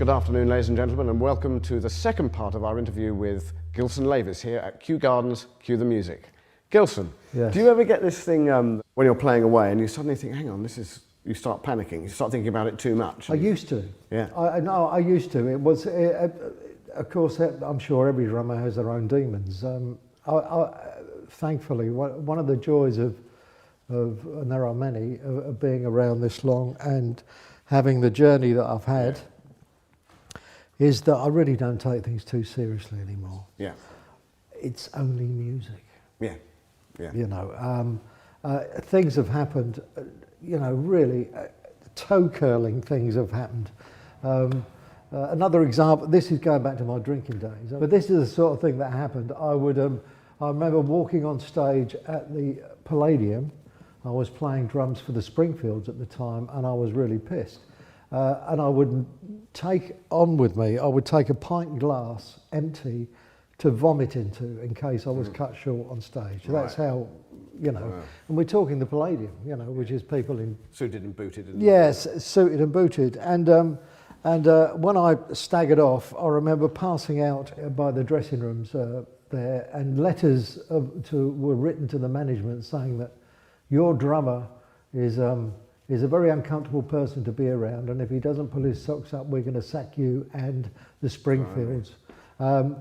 Good afternoon, ladies and gentlemen, and welcome to the second part of our interview with Gilson Lavis here at Kew Gardens, Cue the Music. Gilson, Yes. do you ever get this thing when you're playing away and you suddenly think, hang on, you start panicking, you start thinking about it too much? I used to. Yeah. I used to. It was, of course, I'm sure every drummer has their own demons. Thankfully, one of the joys of, and there are many, of being around this long and having the journey that I've had, is that I really don't take things too seriously anymore. Yeah. It's only music. Yeah. Yeah. You know, things have happened, you know, really toe-curling things have happened. Another example, this is going back to my drinking days, but this is the sort of thing that happened. I remember walking on stage at the Palladium. I was playing drums for the Springfields at the time, and I was really pissed. And I would take on with me, I would take a pint glass empty to vomit into in case I was cut short on stage. Right. That's how, you know, and we're talking the Palladium, you know, which is people in... Suited and booted. Yes, suited and booted. And when I staggered off, I remember passing out by the dressing rooms there, and letters were written to the management saying that your drummer is a very uncomfortable person to be around, and if he doesn't pull his socks up, we're going to sack you and the Springfields. Right.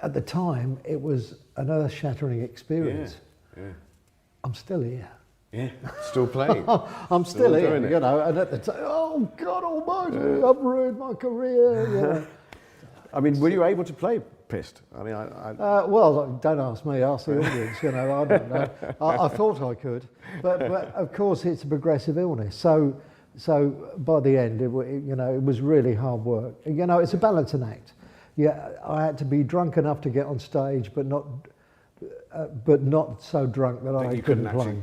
At the time, it was an earth-shattering experience. Yeah. I'm still here. Yeah, still playing. I'm still here, doing it. you know, and at the time, oh God almighty, I've ruined my career. You know. I mean, were you able to play pissed? I mean, well, don't ask me, ask the audience, you know, I don't know. I thought I could, but of course it's a progressive illness. So by the end, it was really hard work. You know, it's a balancing act. Yeah, I had to be drunk enough to get on stage, but not so drunk that I couldn't play.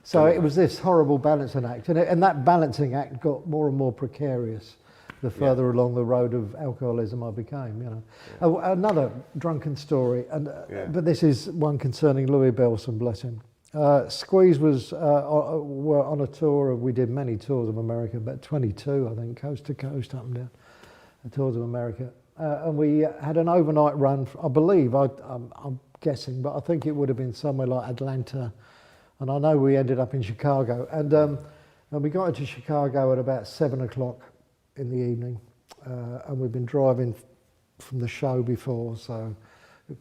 So it was this horrible balancing act, and that balancing act got more and more precarious the further along the road of alcoholism I became, you know. Another drunken story, but this is one concerning Louis Bellson, bless him. Squeeze were on a tour, we did many tours of America, about 22, I think, coast to coast, up and down, the tours of America. And we had an overnight run, I believe, I'm guessing, but I think it would have been somewhere like Atlanta, and I know we ended up in Chicago. And we got into Chicago at about 7 o'clock in the evening, and we've been driving from the show before, so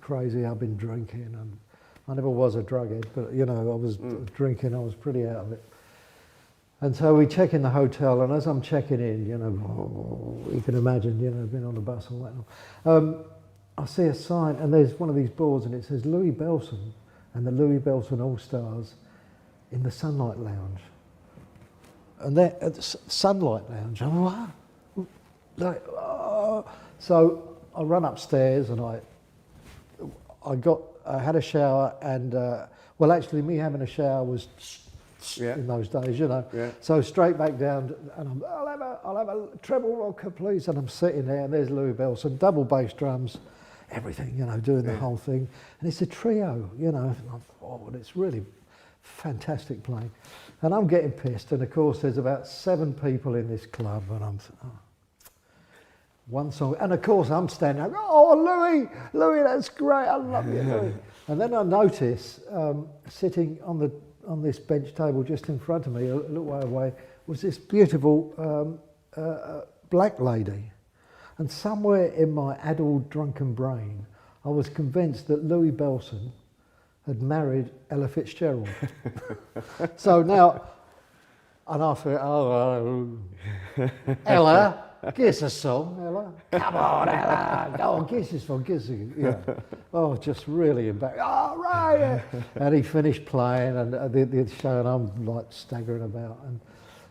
crazy. I've been drinking, and I never was a drughead, but you know, I was drinking, I was pretty out of it. And so we check in the hotel, and as I'm checking in, you know, you can imagine, you know, being on the bus and whatnot, I see a sign, and there's one of these boards, and it says Louis Bellson and the Louis Bellson All-Stars in the Sunlight Lounge. And they're at the Sunlight Lounge. I'm like, like, oh. So I run upstairs, and I had a shower, and well, actually, me having a shower was in those days, you know. Yeah. So straight back down, and I'll have a treble rocker, please. And I'm sitting there, and there's Louis Bellson, double bass drums, everything, you know, doing the whole thing. And it's a trio, you know. And it's really fantastic playing. And I'm getting pissed, and of course there's about 7 people in this club, and I'm one song, and of course I'm standing there, oh Louis, that's great, I love you, Louis. And then I notice sitting on this bench table just in front of me, a little way away, was this beautiful black lady. And somewhere in my addled, drunken brain, I was convinced that Louis Bellson had married Ella Fitzgerald. So now, and I thought, oh, Ella, give us a song, Ella. Come on, Ella. Oh, give us a song, give us a... Yeah. Oh, just really embarrassed. Oh, right. And he finished playing, and the show, and I'm like staggering about.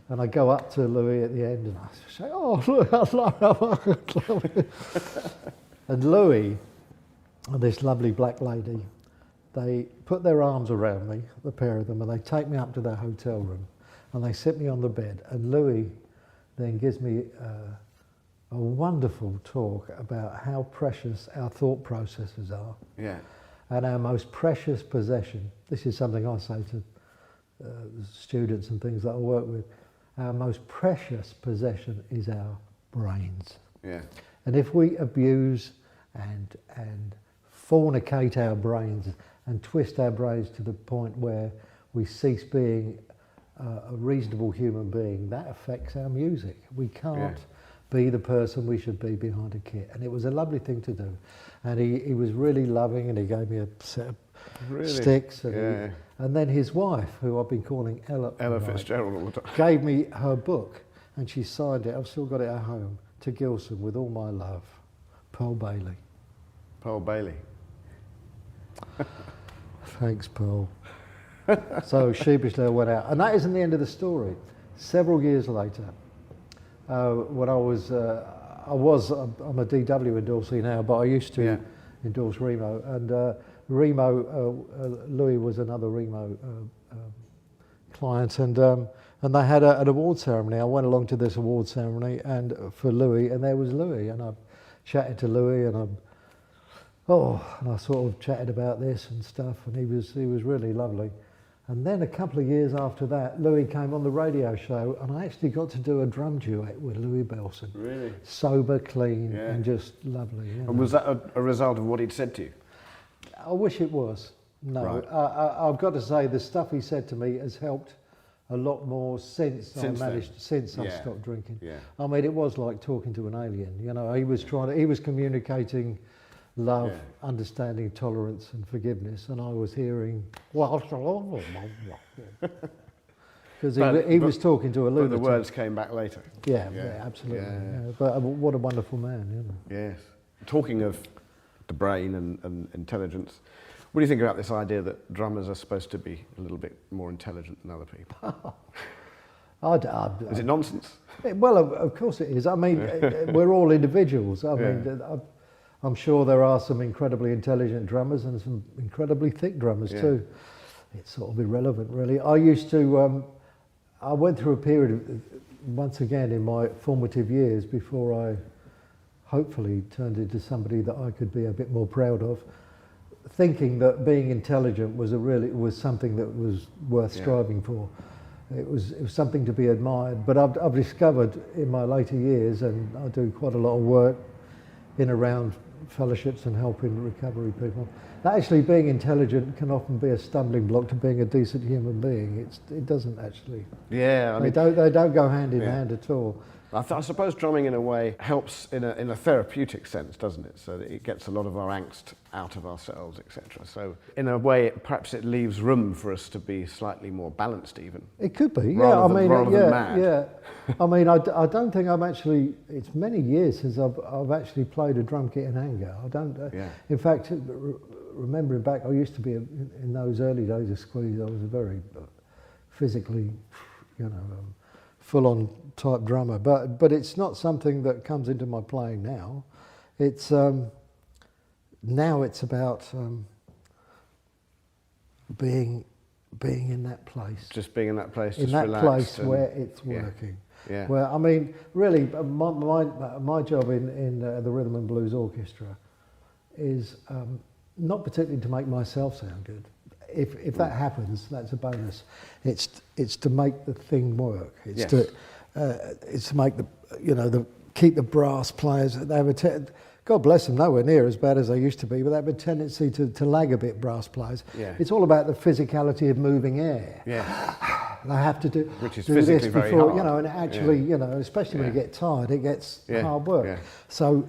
And I go up to Louis at the end, and I say, oh, Louis, I love you. And Louis and this lovely black lady, they put their arms around me, the pair of them, and they take me up to their hotel room, and they sit me on the bed. And Louis then gives me a wonderful talk about how precious our thought processes are. Yeah. And our most precious possession, this is something I say to students and things that I work with, our most precious possession is our brains. Yeah. And if we abuse and fornicate our brains and twist our brains to the point where we cease being a reasonable human being, that affects our music. We can't be the person we should be behind a kit. And it was a lovely thing to do. And he was really loving, and he gave me a set of sticks. And, and then his wife, who I've been calling Ella Fitzgerald all the time, gave me her book, and she signed it. I've still got it at home. To Gilson, with all my love, Pearl Bailey. Pearl Bailey. Thanks, Pearl. So sheepishly I went out, and that isn't the end of the story. Several years later, when I'm a DW endorser now, but I used to endorse Remo, and Louis was another Remo client, and they had an award ceremony. I went along to this award ceremony and for Louis, and there was Louis, and I chatted to Louis, and I sort of chatted about this and stuff, and he was really lovely. And then a couple of years after that, Louis came on the radio show, and I actually got to do a drum duet with Louis Bellson. Really? Sober, clean, and just lovely. You know. And was that a result of what he'd said to you? I wish it was. No, right. I've got to say the stuff he said to me has helped a lot more since I stopped drinking. Yeah. I mean, it was like talking to an alien. You know, he was communicating love, understanding, tolerance, and forgiveness, and I was hearing because he was talking to a lunatic. But the words came back later. Yeah, absolutely. Yeah. But what a wonderful man, you know. Yes. Talking of the brain and intelligence, what do you think about this idea that drummers are supposed to be a little bit more intelligent than other people? Is it nonsense? Well, of course it is. I mean, we're all individuals. I mean, I'm sure there are some incredibly intelligent drummers and some incredibly thick drummers too. It's sort of irrelevant, really. I used to, I went through a period of, once again in my formative years before I hopefully turned into somebody that I could be a bit more proud of, thinking that being intelligent was something that was worth striving for. It was something to be admired. But I've discovered in my later years, and I do quite a lot of work in around fellowships and helping recovery people, that actually being intelligent can often be a stumbling block to being a decent human being. It doesn't actually. Yeah, I mean, they don't go hand in hand at all. I suppose drumming in a way helps in a therapeutic sense, doesn't it? So that it gets a lot of our angst out of ourselves, etc. So in a way, perhaps it leaves room for us to be slightly more balanced, even. It could be, rather than mad. Yeah. I mean, I don't think I'm actually. It's many years since I've actually played a drum kit in anger. I don't. In fact, remembering back, I used to be in those early days of Squeeze. I was a very physically, full-on type drummer, but it's not something that comes into my playing now. It's now it's about being in that place. Just being in that place, in just that relaxed place where it's working. Yeah. Where I mean, really, my job in the Rhythm and Blues Orchestra is not particularly to make myself sound good. If that happens, that's a bonus. It's to make the thing work. It's to make keep the brass players. They have God bless them, nowhere near as bad as they used to be, but they have a tendency to lag a bit, brass players. Yeah. It's all about the physicality of moving air. Yeah. They have to do, which is do physically this very before, hard. And actually, especially when you get tired, it gets hard work. Yeah. So,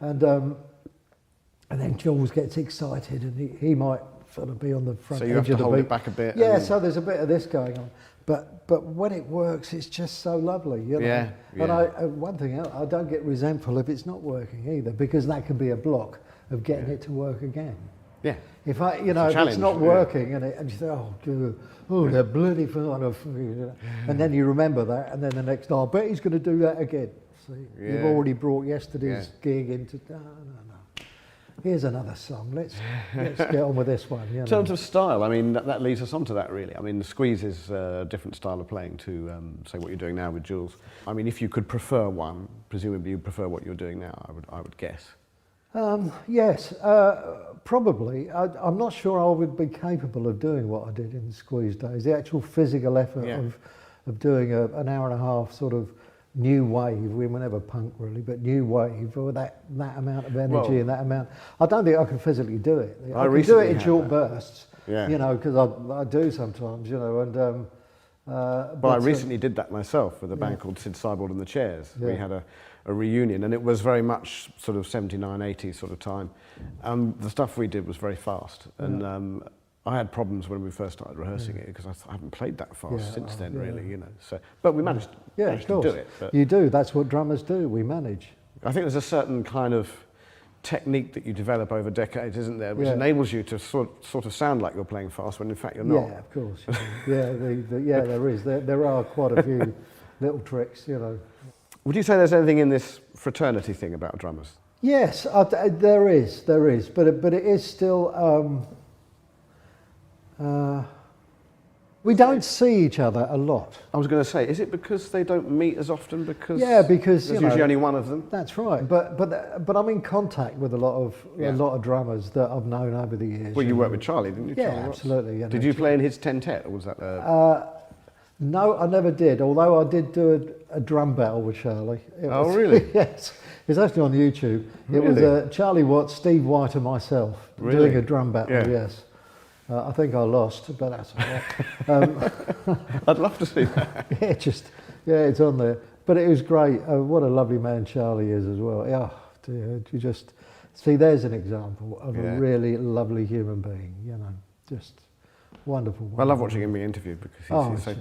and then Jools gets excited, and he might sort of be on the front edge of the beat. So you have to hold it back a bit. Yeah, so there's a bit of this going on. But when it works, it's just so lovely, Yeah. And one thing, I don't get resentful if it's not working either, because that can be a block of getting it to work again. Yeah. If it's not working and you say, they're bloody fun, and then you remember that, and then the next, I bet he's going to do that again. See, you've already brought yesterday's gig into. No. Here's another song. Let's get on with this one. In terms of style, I mean, that leads us on to that, really. I mean, the Squeeze is a different style of playing to, say, what you're doing now with Jools. I mean, if you could prefer one, presumably you prefer what you're doing now, I would guess. Yes, probably. I'm not sure I would be capable of doing what I did in the Squeeze days. The actual physical effort of doing an hour and a half sort of new wave. We were never punk really, but new wave, or that amount of energy Well, and that amount. I don't think I can physically do it. I can do recently it in had short that. bursts, Yeah. you know, because I do sometimes, you know, and. Well, I recently did that myself with a band called Sid Seibold and the Chairs. Yeah. We had a reunion, and it was very much sort of 79, 80 sort of time. The stuff we did was very fast, and I had problems when we first started rehearsing it because I haven't played that fast since then, really, you know. So, but we managed to do it. But you do. That's what drummers do. We manage. I think there's a certain kind of technique that you develop over decades, isn't there, which enables you to sort of sound like you're playing fast when in fact you're not. Yeah, of course. Yeah, there is. There are quite a few little tricks, you know. Would you say there's anything in this fraternity thing about drummers? Yes, there is, but it is still. We don't see each other a lot. I was going to say, is it because they don't meet as often? Because because there's usually only one of them. That's right. But I'm in contact with a lot of drummers that I've known over the years. Well, you worked with Charlie, didn't you? Yeah, Charlie Watts? absolutely. Yeah, did you play in his tentet, or was that? No, I never did. Although I did do a drum battle with Charlie. Oh, really? Yes. It's actually on YouTube. It Really? was Charlie Watts, Steve White, and myself doing a drum battle. Yeah. Yes. I think I lost, but that's all right. I'd love to see that. It's on there. But it was great. What a lovely man Charlie is as well. Yeah, dear, you just see. There's an example of a really lovely human being. You know, just wonderful. I love watching him be interviewed because he's so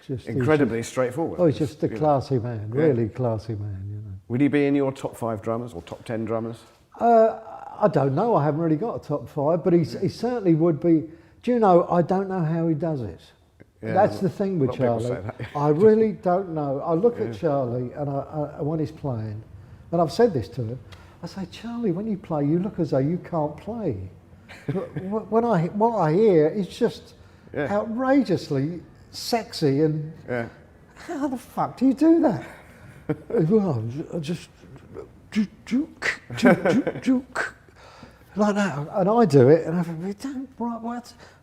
just incredibly straightforward. he's just a classy man, really classy man. You know. Would he be in your top 5 drummers or top 10 drummers? I don't know. I haven't really got a top 5, but he certainly would be. Do you know? I don't know how he does it. Yeah, That's the thing with a lot of Charlie. people say that. I really don't know. I look at Charlie and I when he's playing, and I've said this to him. I say, Charlie, when you play, you look as though you can't play. But what I hear is just outrageously sexy, and how the fuck do you do that? Well, I just juke, like that, and I do it, and I think,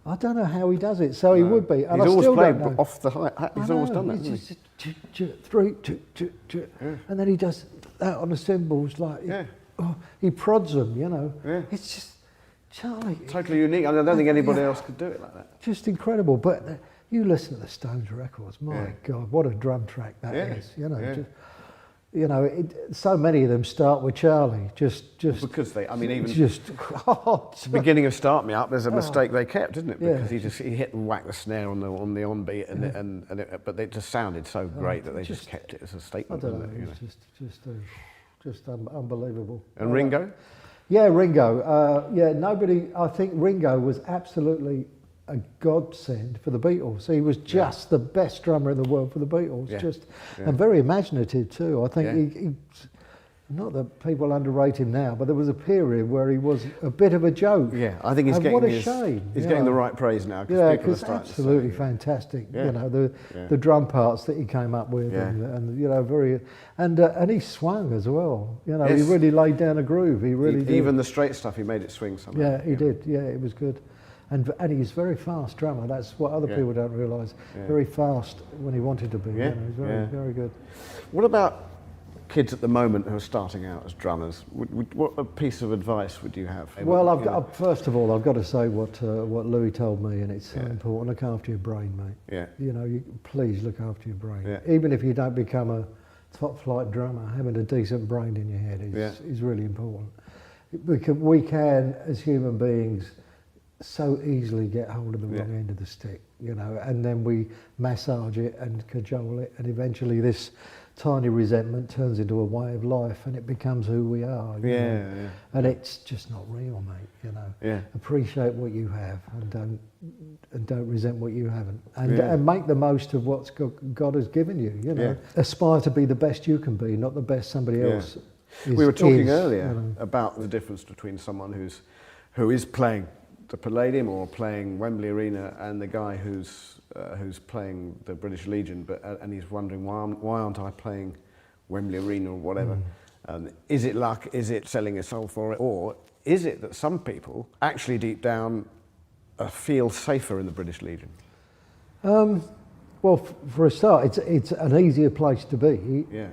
I don't know how he does it. So he would be, and he's I always still played don't know. off the height. He's always done that, hasn't he? 3, 2, and then he does that on the cymbals, like he prods them, you know. Yeah. It's just Charlie. Totally unique. I don't think anybody else could do it like that. Just incredible. But you listen to the Stones records, my God, what a drum track that is. You know, just, you know, so many of them start with Charlie. Just because they, I mean, even just the beginning of Start Me Up, there's a mistake they kept, isn't it? Because he hit and whacked the snare on the on beat, but it just sounded so great that they just kept it as a statement. I don't know. Wasn't it, you know? Just unbelievable. And Ringo? Yeah, Ringo. Nobody. I think Ringo was absolutely a godsend for the Beatles. He was just the best drummer in the world for the Beatles. And very imaginative too. I think he not that people underrate him now, but there was a period where he was a bit of a joke. Yeah, I think he's and getting what a shame. He's getting the right praise now. Yeah, because absolutely fantastic. Yeah. You know, the drum parts that he came up with, and you know, very, and he swung as well. You know, he really laid down a groove. He really did. Even the straight stuff, he made it swing somehow. Yeah, he did. Yeah, it was good. And he's very fast drummer. That's what other people don't realise. Very fast when he wanted to be. Yeah. You know, he's very, very good. What about kids at the moment who are starting out as drummers? What a piece of advice would you have? Well, first of all, I've got to say what Louis told me, and it's so important. Look after your brain, mate. Yeah. You know, please look after your brain. Yeah. Even if you don't become a top flight drummer, having a decent brain in your head is really important. We can, as human beings, so easily get hold of the wrong end of the stick, you know, and then we massage it and cajole it, and eventually this tiny resentment turns into a way of life, and it becomes who we are. You know? And it's just not real, mate. You know. Yeah. Appreciate what you have, and don't resent what you haven't, and make the most of what God has given you. You know, aspire to be the best you can be, not the best somebody else. We were talking earlier about the difference between someone who is playing the Palladium or playing Wembley Arena, and the guy who's playing the British Legion, and he's wondering why aren't I playing Wembley Arena or whatever? Is it luck? Is it selling a soul for it? Or is it that some people actually deep down feel safer in the British Legion? Well, for a start, it's an easier place to be. Yeah.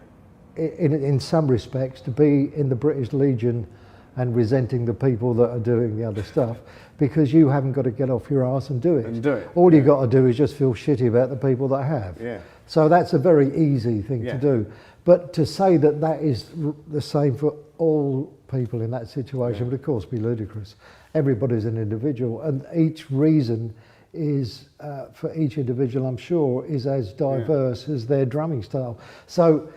In some respects, to be in the British Legion and resenting the people that are doing the other stuff, because you haven't got to get off your arse and do it. And do it. All you got to do is just feel shitty about the people that have. Yeah. So that's a very easy thing Yeah. to do. But to say that that is the same for all people in that situation would of course be ludicrous. Everybody's an individual, and each reason is, for each individual, I'm sure, is as diverse as their drumming style. So,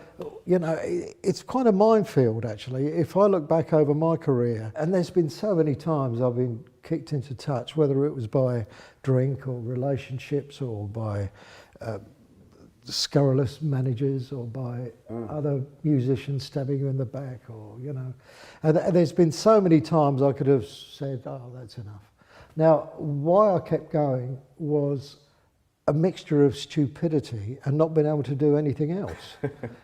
you know, it's quite a minefield, actually. If I look back over my career, and there's been so many times I've been kicked into touch, whether it was by drink or relationships or by scurrilous managers or by other musicians stabbing you in the back, or, you know. And there's been so many times I could have said, oh, that's enough. Now, why I kept going was a mixture of stupidity and not being able to do anything else.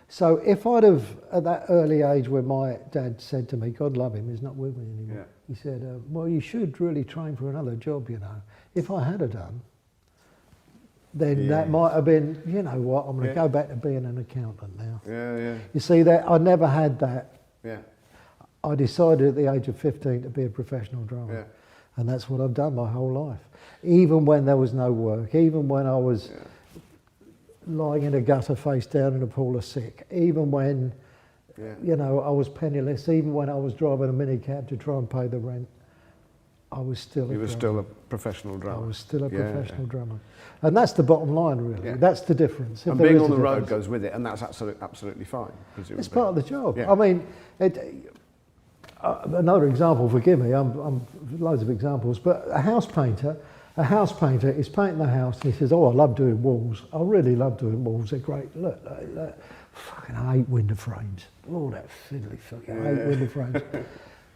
So if I'd have, at that early age when my dad said to me, God love him, he's not with me anymore, he said, well, you should really train for another job, you know. If I had have done, then that might have been, you know what, I'm going to go back to being an accountant now. You see, that I never had that. I decided at the age of 15 to be a professional drummer. And that's what I've done my whole life. Even when there was no work, even when I was lying in a gutter face down in a pool of sick, even when, you know, I was penniless, even when I was driving a minicab to try and pay the rent, I was still a drummer. You were still a professional drummer. I was still a professional drummer. And that's the bottom line, really. That's the difference. And being on the road goes with it, and that's absolutely fine, presumably. It's part of the job. I mean, another example, forgive me, I'm loads of examples, but a house painter is painting the house and he says, oh, I love doing walls. I really love doing walls, they're great. Look, fucking I hate window frames. Oh, that fiddly fucking, I hate window frames.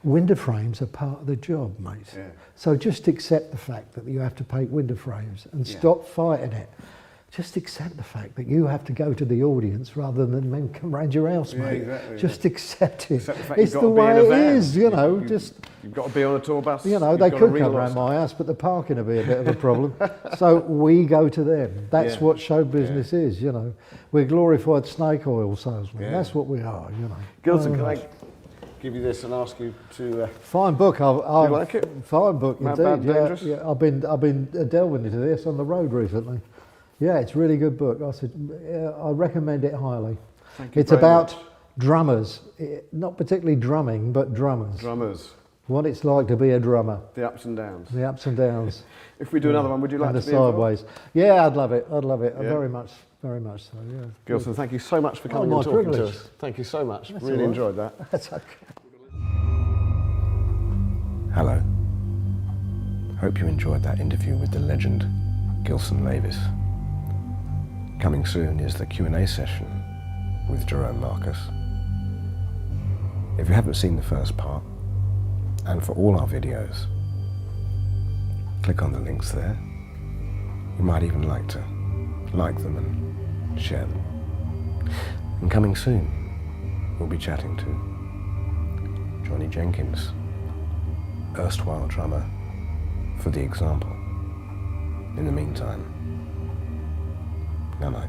Window frames are part of the job, mate. So just accept the fact that you have to paint window frames and stop fighting it. Just accept the fact that you have to go to the audience rather than men come round your house, mate. Just accept it. It's the way it is, you know. You've got to be on a tour bus. You know, they could come round my house, but the parking would be a bit of a problem. So we go to them. That's what show business is, you know. We're glorified snake oil salesmen. That's what we are, you know. Gilson, can I give you this and ask you to... Fine book. Do you like it? Fine book, Mad, indeed. Bad, Dangerous? I've been delving into this on the road recently. Yeah, it's a really good book. I recommend it highly. Thank you. It's about drummers, not particularly drumming, but drummers. Drummers. What it's like to be a drummer. The ups and downs. The ups and downs. If we do another one, would you like to be sideways? Yeah, I'd love it. Yeah. Very much so, yeah. Gilson, thank you so much for coming and talking to us. Thank you so much. That's really enjoyed that. That's okay. Hello. Hope you enjoyed that interview with the legend, Gilson Lavis. Coming soon is the Q&A session with Jerome Marcus. If you haven't seen the first part, and for all our videos, click on the links there. You might even like to like them and share them. And coming soon, we'll be chatting to Johnny Jenkins, erstwhile drummer for The Example. In the meantime, no.